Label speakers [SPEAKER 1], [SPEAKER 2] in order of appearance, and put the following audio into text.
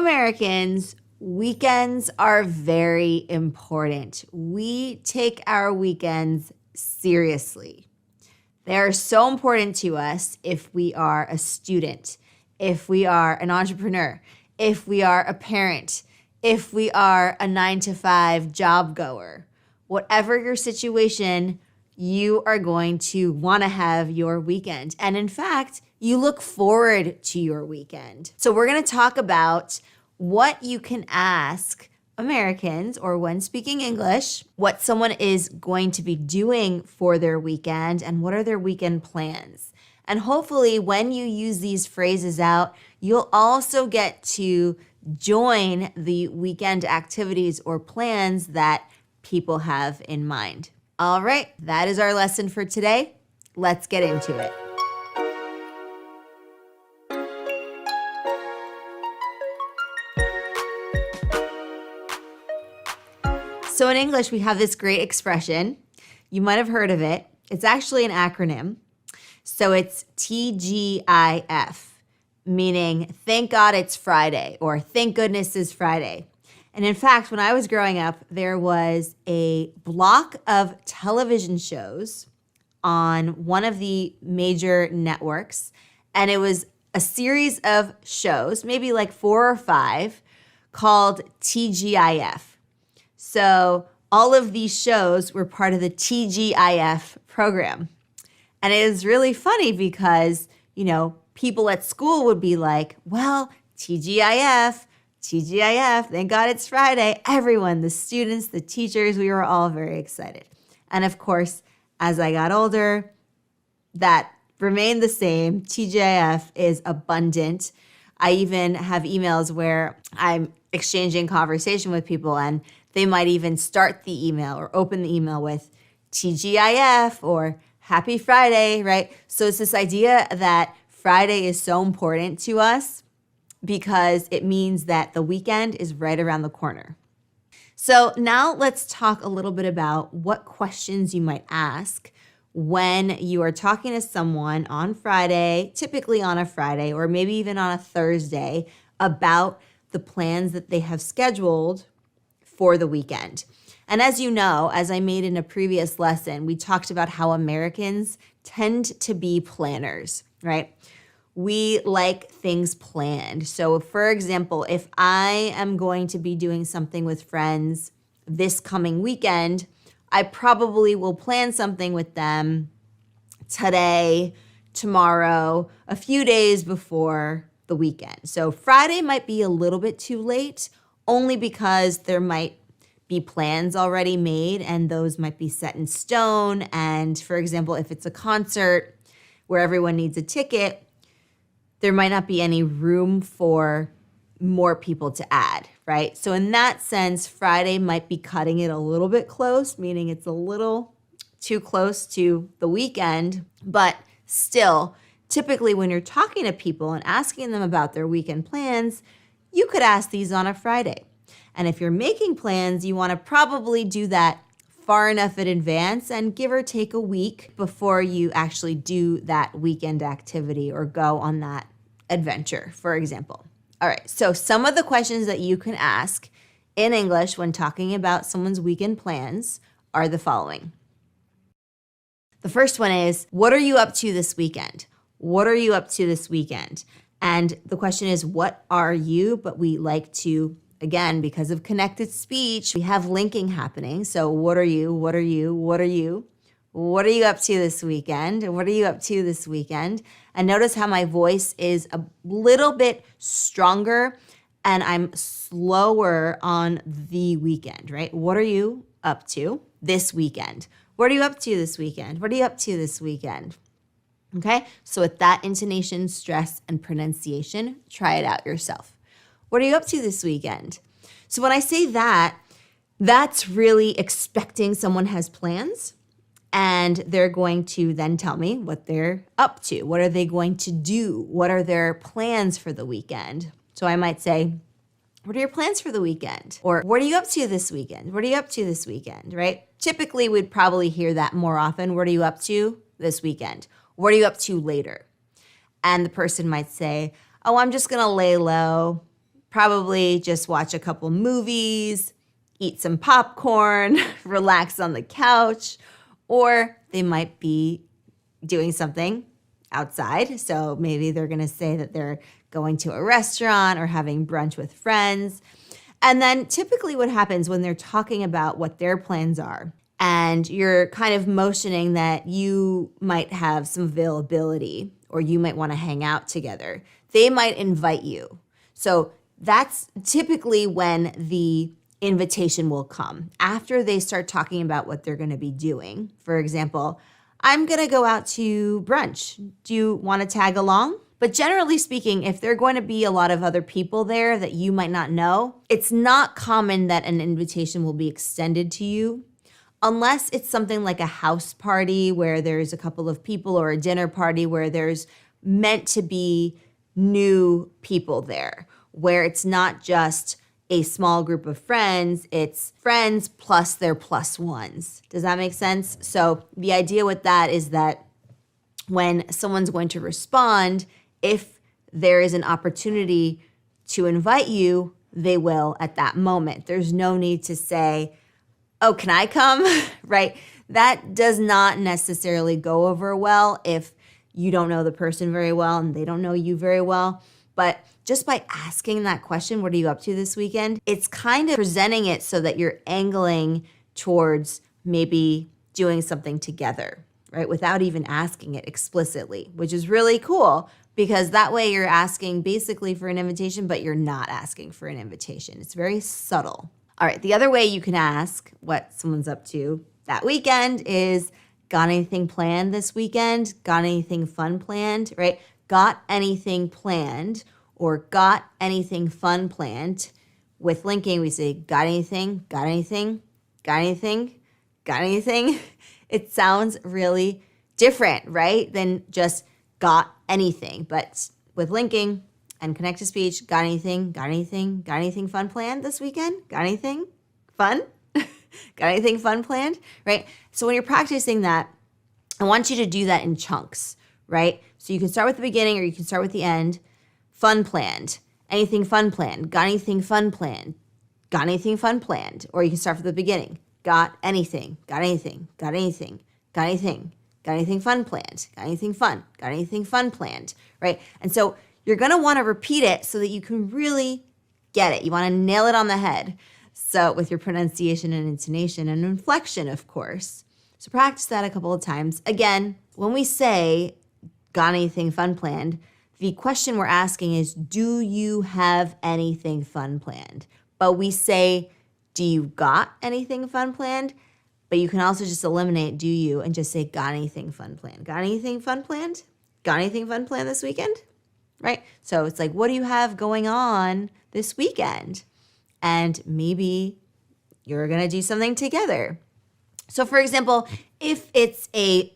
[SPEAKER 1] Americans, weekends are very important. We take our weekends seriously. They are so important to us if we are a student, if we are an entrepreneur, if we are a parent, if we are a 9-to-5 job goer. Whatever your situation, you are going to want to have your weekend. And in fact, you look forward to your weekend. So we're going to talk about what you can ask Americans, or when speaking English, what someone is going to be doing for their weekend and what are their weekend plans. And hopefully when you use these phrases out, you'll also get to join the weekend activities or plans that people have in mind. All right, that is our lesson for today. Let's get into it. So in English, we have this great expression. You might have heard of it. It's actually an acronym. So it's TGIF, meaning thank God it's Friday, or thank goodness it's Friday. And in fact, when I was growing up, there was a block of television shows on one of the major networks. And it was a series of shows, maybe like 4 or 5, called TGIF. So all of these shows were part of the TGIF program. And it is really funny because, people at school would be like, well, TGIF, thank God it's Friday. Everyone, the students, the teachers, we were all very excited. And of course, as I got older, that remained the same. TGIF is abundant. I even have emails where I'm exchanging conversation with people and they might even start the email or open the email with TGIF or Happy Friday, right? So it's this idea that Friday is so important to us because it means that the weekend is right around the corner. So now let's talk a little bit about what questions you might ask when you are talking to someone on Friday, typically on a Friday, or maybe even on a Thursday, about the plans that they have scheduled for the weekend. And as you know, as I made in a previous lesson, we talked about how Americans tend to be planners, right? We like things planned. So for example, if I am going to be doing something with friends this coming weekend, I probably will plan something with them today, tomorrow, a few days before the weekend. So Friday might be a little bit too late, only because there might be plans already made and those might be set in stone. And for example, if it's a concert where everyone needs a ticket, there might not be any room for more people to add, right? So in that sense, Friday might be cutting it a little bit close, meaning it's a little too close to the weekend, but still, typically when you're talking to people and asking them about their weekend plans, you could ask these on a Friday. And if you're making plans, you want to probably do that far enough in advance and give or take a week before you actually do that weekend activity or go on that adventure, for example. All right, so some of the questions that you can ask in English when talking about someone's weekend plans are the following. The first one is, what are you up to this weekend? What are you up to this weekend? And the question is, what are you? But we like to, again, because of connected speech, we have linking happening. So what are you? What are you? What are you? What are you up to this weekend? What are you up to this weekend? And notice how my voice is a little bit stronger and I'm slower on the weekend, right? What are you up to this weekend? What are you up to this weekend? What are you up to this weekend? Okay, so with that intonation, stress, and pronunciation, try it out yourself. What are you up to this weekend? So when I say that, that's really expecting someone has plans and they're going to then tell me what they're up to. What are they going to do? What are their plans for the weekend? So I might say, what are your plans for the weekend? Or what are you up to this weekend? What are you up to this weekend, right? Typically, we'd probably hear that more often. What are you up to this weekend? What are you up to later? And the person might say, oh, I'm just going to lay low, probably just watch a couple movies, eat some popcorn, relax on the couch, or they might be doing something outside. So maybe they're going to say that they're going to a restaurant or having brunch with friends. And then typically what happens when they're talking about what their plans are, and you're kind of motioning that you might have some availability or you might want to hang out together, they might invite you. So that's typically when the invitation will come, after they start talking about what they're going to be doing. For example, I'm going to go out to brunch. Do you want to tag along? But generally speaking, if there are going to be a lot of other people there that you might not know, it's not common that an invitation will be extended to you, unless it's something like a house party where there's a couple of people, or a dinner party where there's meant to be new people there, where it's not just a small group of friends, it's friends plus their plus ones. Does that make sense? So the idea with that is that when someone's going to respond, if there is an opportunity to invite you, they will at that moment. There's no need to say, oh, can I come? Right? That does not necessarily go over well if you don't know the person very well and they don't know you very well. But just by asking that question, what are you up to this weekend? It's kind of presenting it so that you're angling towards maybe doing something together, right? Without even asking it explicitly, which is really cool, because that way you're asking basically for an invitation, but you're not asking for an invitation. It's very subtle. All right, the other way you can ask what someone's up to that weekend is, got anything planned this weekend? Got anything fun planned, right? Got anything planned, or got anything fun planned. With linking, we say, got anything, got anything, got anything, got anything. It sounds really different, right? Than just got anything. But with linking and connect to speech, got anything, got anything, got anything fun planned this weekend? Got anything fun? Got anything fun planned, right? So when you're practicing that, I want you to do that in chunks, right? So you can start with the beginning or you can start with the end. Fun planned. Anything fun planned? Got anything fun planned? Got anything fun planned? Or you can start from the beginning. Got anything? Got anything? Got anything? Got anything? Got anything fun planned? Got anything fun? Got anything fun planned? Right? And so you're going to want to repeat it so that you can really get it. You want to nail it on the head. So with your pronunciation and intonation and inflection, of course. So practice that a couple of times. Again, when we say, got anything fun planned, the question we're asking is, do you have anything fun planned? But we say, do you got anything fun planned? But you can also just eliminate do you and just say, got anything fun planned? Got anything fun planned? Got anything fun planned this weekend? Right? So it's like, what do you have going on this weekend? And maybe you're going to do something together. So for example, if it's a